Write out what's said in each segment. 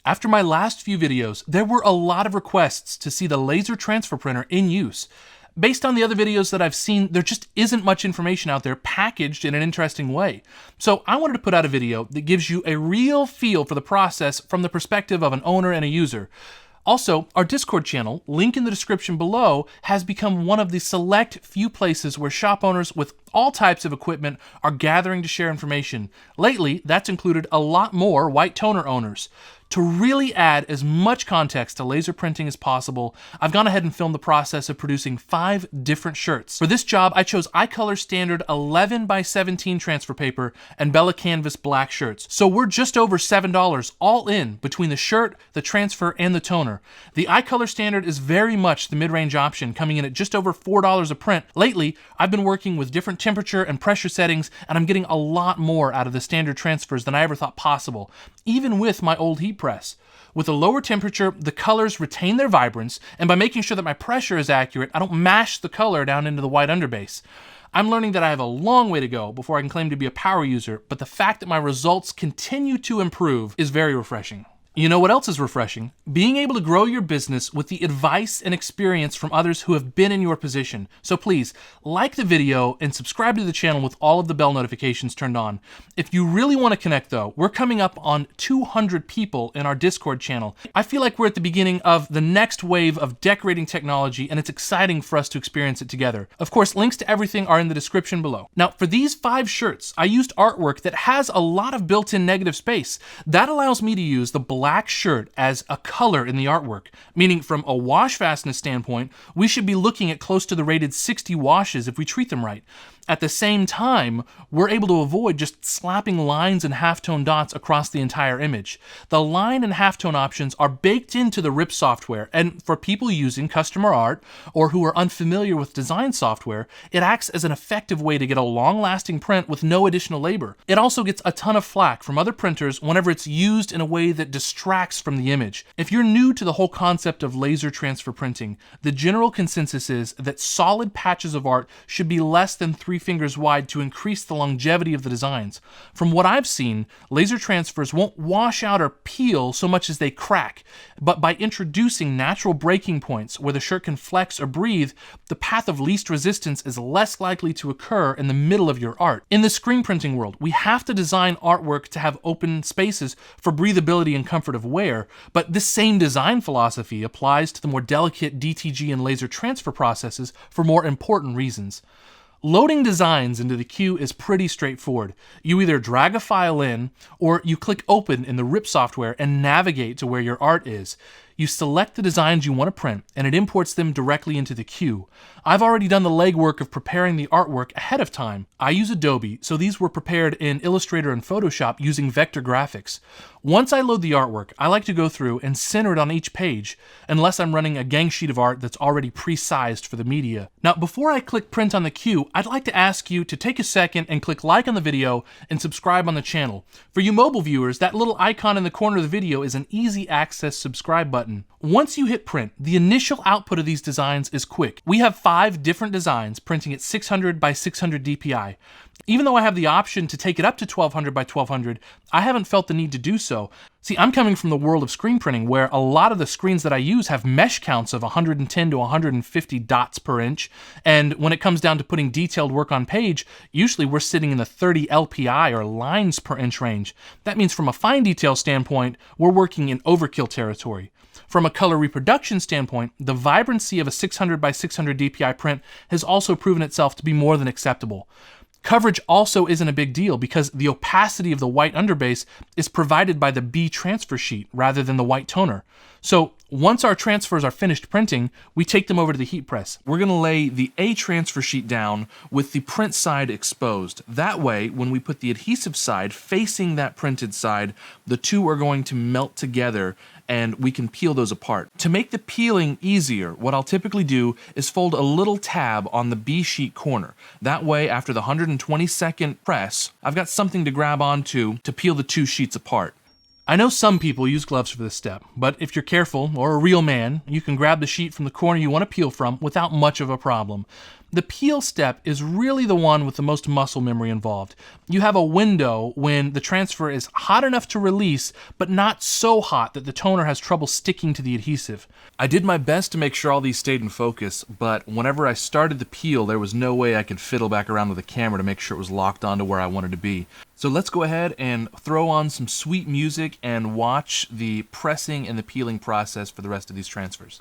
After my last few videos, there were a lot of requests to see the laser transfer printer in use. Based on the other videos that I've seen, there just isn't much information out there packaged in an interesting way. So I wanted to put out a video that gives you a real feel for the process from the perspective of an owner and a user. Also, our Discord channel, link in the description below, has become one of the select few places where shop owners with all types of equipment are gathering to share information. Lately, that's included a lot more white toner owners. To really add as much context to laser printing as possible, I've gone ahead and filmed the process of producing 5 different shirts. For this job, I chose iColor standard 11x17 transfer paper and Bella Canvas black shirts. So we're just over $7 all in between the shirt, the transfer, and the toner. The iColor standard is very much the mid-range option, coming in at just over $4 a print. Lately, I've been working with different temperature and pressure settings, and I'm getting a lot more out of the standard transfers than I ever thought possible, even with my old heat press. With a lower temperature, the colors retain their vibrance, and by making sure that my pressure is accurate, I don't mash the color down into the white underbase. I'm learning that I have a long way to go before I can claim to be a power user, but the fact that my results continue to improve is very refreshing. You know what else is refreshing? Being able to grow your business with the advice and experience from others who have been in your position. So please, like the video and subscribe to the channel with all of the bell notifications turned on. If you really want to connect though, we're coming up on 200 people in our Discord channel. I feel like we're at the beginning of the next wave of decorating technology, and it's exciting for us to experience it together. Of course, links to everything are in the description below. Now, for these 5 shirts, I used artwork that has a lot of built-in negative space. That allows me to use the black shirt as a color in the artwork, meaning from a wash fastness standpoint, we should be looking at close to the rated 60 washes if we treat them right. At the same time, we're able to avoid just slapping lines and halftone dots across the entire image. The line and halftone options are baked into the Repress software, and for people using customer art or who are unfamiliar with design software, it acts as an effective way to get a long-lasting print with no additional labor. It also gets a ton of flack from other printers whenever it's used in a way that distracts from the image. If you're new to the whole concept of laser transfer printing, the general consensus is that solid patches of art should be less than 3 fingers wide to increase the longevity of the designs. From what I've seen, laser transfers won't wash out or peel so much as they crack, but by introducing natural breaking points where the shirt can flex or breathe, the path of least resistance is less likely to occur in the middle of your art. In the screen printing world, we have to design artwork to have open spaces for breathability and comfort of wear, but this same design philosophy applies to the more delicate DTG and laser transfer processes for more important reasons. Loading designs into the queue is pretty straightforward. You either drag a file in, or you click open in the Repress software and navigate to where your art is. You select the designs you want to print, and it imports them directly into the queue. I've already done the legwork of preparing the artwork ahead of time. I use Adobe, so these were prepared in Illustrator and Photoshop using vector graphics. Once I load the artwork, I like to go through and center it on each page, unless I'm running a gang sheet of art that's already pre-sized for the media. Now, before I click print on the queue, I'd like to ask you to take a second and click like on the video and subscribe on the channel. For you mobile viewers, that little icon in the corner of the video is an easy access subscribe button. Once you hit print, the initial output of these designs is quick. We have 5 different designs printing at 600 by 600 DPI. Even though I have the option to take it up to 1200 by 1200, I haven't felt the need to do so. See, I'm coming from the world of screen printing where a lot of the screens that I use have mesh counts of 110 to 150 dots per inch, and when it comes down to putting detailed work on page, usually we're sitting in the 30 LPI or lines per inch range. That means from a fine detail standpoint, we're working in overkill territory. From a color reproduction standpoint, the vibrancy of a 600 by 600 DPI print has also proven itself to be more than acceptable. Coverage also isn't a big deal because the opacity of the white underbase is provided by the B transfer sheet rather than the white toner. So once our transfers are finished printing, we take them over to the heat press. We're going to lay the A transfer sheet down with the print side exposed. That way, when we put the adhesive side facing that printed side, the two are going to melt together and we can peel those apart. To make the peeling easier, what I'll typically do is fold a little tab on the B sheet corner. That way, after the 120-second press, I've got something to grab onto to peel the two sheets apart. I know some people use gloves for this step, but if you're careful or a real man, you can grab the sheet from the corner you want to peel from without much of a problem. The peel step is really the one with the most muscle memory involved. You have a window when the transfer is hot enough to release, but not so hot that the toner has trouble sticking to the adhesive. I did my best to make sure all these stayed in focus, but whenever I started the peel, there was no way I could fiddle back around with the camera to make sure it was locked onto where I wanted to be. So let's go ahead and throw on some sweet music and watch the pressing and the peeling process for the rest of these transfers.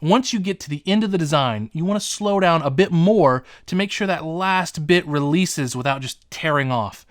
Once you get to the end of the design, you want to slow down a bit more to make sure that last bit releases without just tearing off.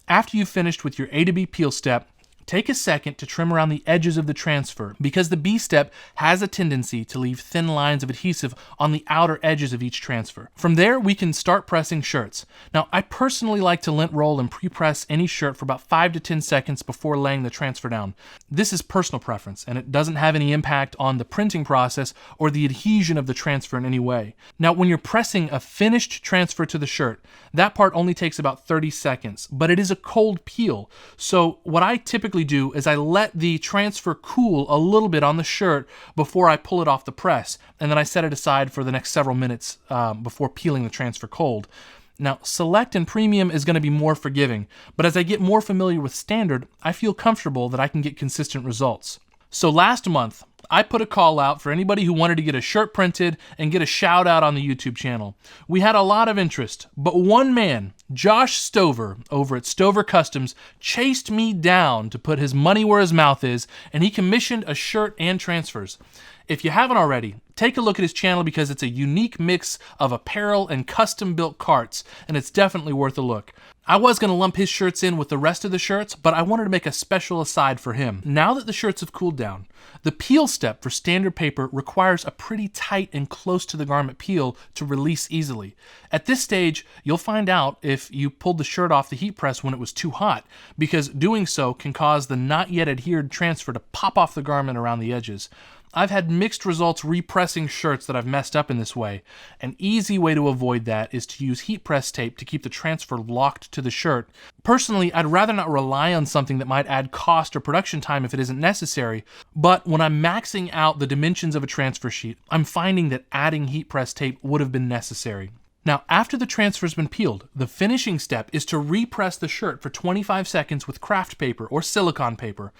After you've finished with your A to B peel step, take a second to trim around the edges of the transfer because the B step has a tendency to leave thin lines of adhesive on the outer edges of each transfer. From there, we can start pressing shirts. Now, I personally like to lint roll and pre-press any shirt for about 5 to 10 seconds before laying the transfer down. This is personal preference, and it doesn't have any impact on the printing process or the adhesion of the transfer in any way. Now, when you're pressing a finished transfer to the shirt, that part only takes about 30 seconds, but it is a cold peel. So what I typically do is I let the transfer cool a little bit on the shirt before I pull it off the press, and then I set it aside for the next several minutes before peeling the transfer cold. Now, Select and Premium is going to be more forgiving, but as I get more familiar with Standard, I feel comfortable that I can get consistent results. So last month, I put a call out for anybody who wanted to get a shirt printed and get a shout out on the YouTube channel. We had a lot of interest, but one man, Josh Stover, over at Stover Customs, chased me down to put his money where his mouth is, and he commissioned a shirt and transfers. If you haven't already, take a look at his channel because it's a unique mix of apparel and custom-built carts, and it's definitely worth a look. I was going to lump his shirts in with the rest of the shirts, but I wanted to make a special aside for him. Now that the shirts have cooled down, the peel step for standard paper requires a pretty tight and close to the garment peel to release easily. At this stage, you'll find out if you pulled the shirt off the heat press when it was too hot, because doing so can cause the not yet adhered transfer to pop off the garment around the edges. I've had mixed results repressing shirts that I've messed up in this way. An easy way to avoid that is to use heat press tape to keep the transfer locked to the shirt. Personally, I'd rather not rely on something that might add cost or production time if it isn't necessary, but when I'm maxing out the dimensions of a transfer sheet, I'm finding that adding heat press tape would have been necessary. Now, after the transfer's been peeled, the finishing step is to repress the shirt for 25 seconds with craft paper or silicone paper.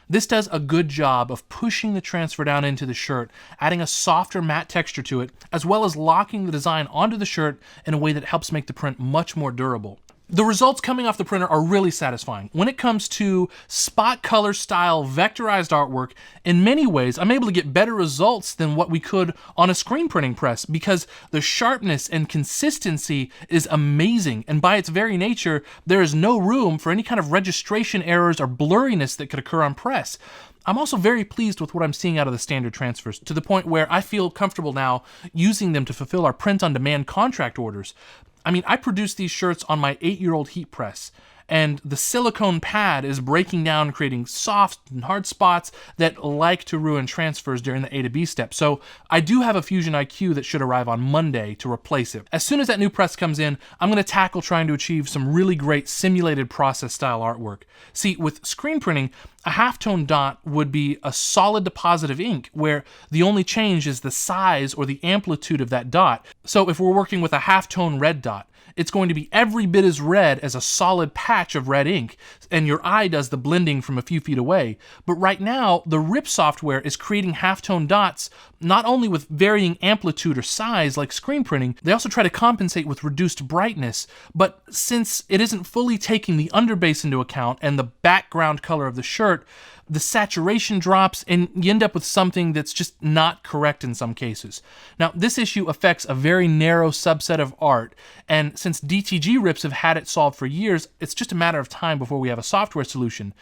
This does a good job of pushing the transfer down into the shirt, adding a softer matte texture to it, as well as locking the design onto the shirt in a way that helps make the print much more durable. The results coming off the printer are really satisfying. When it comes to spot color style vectorized artwork, in many ways, I'm able to get better results than what we could on a screen printing press because the sharpness and consistency is amazing. And by its very nature, there is no room for any kind of registration errors or blurriness that could occur on press. I'm also very pleased with what I'm seeing out of the standard transfers, to the point where I feel comfortable now using them to fulfill our print-on-demand contract orders. I mean, I produced these shirts on my 8-year-old heat press, and the silicone pad is breaking down, creating soft and hard spots that like to ruin transfers during the A to B step. So I do have a Fusion IQ that should arrive on Monday to replace it. As soon as that new press comes in, I'm going to tackle trying to achieve some really great simulated process style artwork. See, with screen printing, a halftone dot would be a solid deposit of ink where the only change is the size or the amplitude of that dot. So if we're working with a halftone red dot, it's going to be every bit as red as a solid patch of red ink, and your eye does the blending from a few feet away. But right now, the RIP software is creating halftone dots not only with varying amplitude or size like screen printing, they also try to compensate with reduced brightness. But since it isn't fully taking the underbase into account and the background color of the shirt, the saturation drops and you end up with something that's just not correct in some cases. Now, this issue affects a very narrow subset of art, and since DTG rips have had it solved for years, it's just a matter of time before we have a software solution.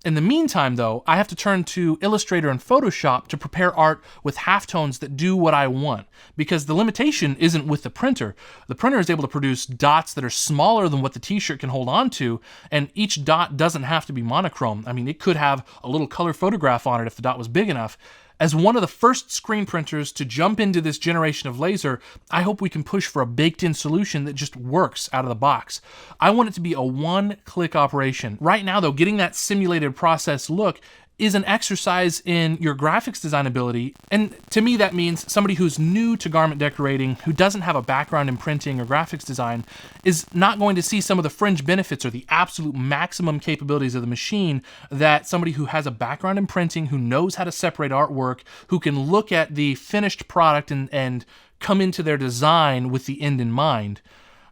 In the meantime, though, I have to turn to Illustrator and Photoshop to prepare art with halftones that do what I want, because the limitation isn't with the printer. The printer is able to produce dots that are smaller than what the t-shirt can hold on to, and each dot doesn't have to be monochrome. I mean, it could have a little color photograph on it if the dot was big enough. As one of the first screen printers to jump into this generation of laser, I hope we can push for a baked-in solution that just works out of the box. I want it to be a one-click operation. Right now, though, getting that simulated process look is an exercise in your graphics design ability, and to me that means somebody who's new to garment decorating, who doesn't have a background in printing or graphics design, is not going to see some of the fringe benefits or the absolute maximum capabilities of the machine that somebody who has a background in printing, who knows how to separate artwork, who can look at the finished product and come into their design with the end in mind.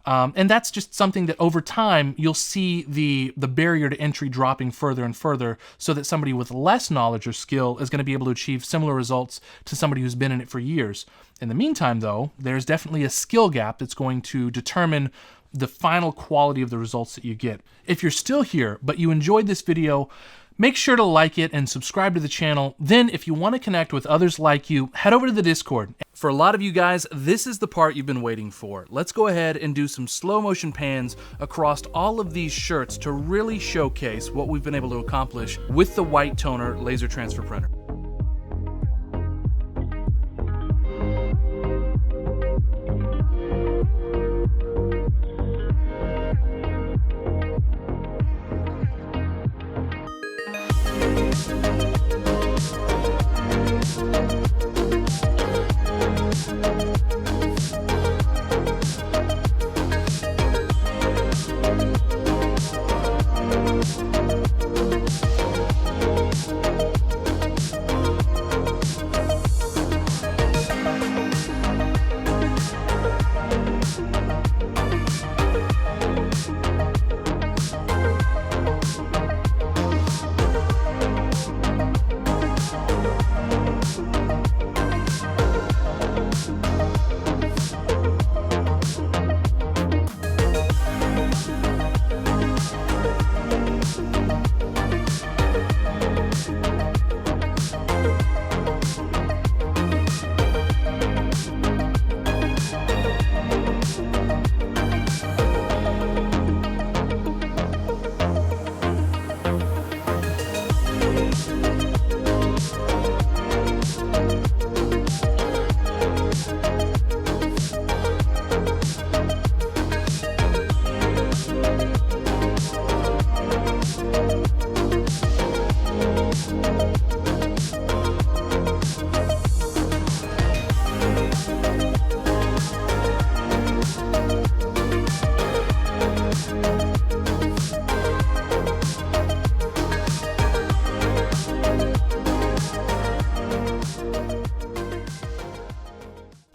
And that's just something that over time you'll see the barrier to entry dropping further and further, so that somebody with less knowledge or skill is going to be able to achieve similar results to somebody who's been in it for years. In the meantime, though, there's definitely a skill gap that's going to determine the final quality of the results that you get. If you're still here, but you enjoyed this video, make sure to like it and subscribe to the channel. Then, if you want to connect with others like you, head over to the Discord. For a lot of you guys, this is the part you've been waiting for. Let's go ahead and do some slow motion pans across all of these shirts to really showcase what we've been able to accomplish with the white toner laser transfer printer.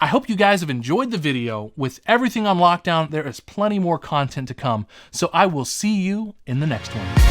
I hope you guys have enjoyed the video. With everything on lockdown, there is plenty more content to come, so I will see you in the next one.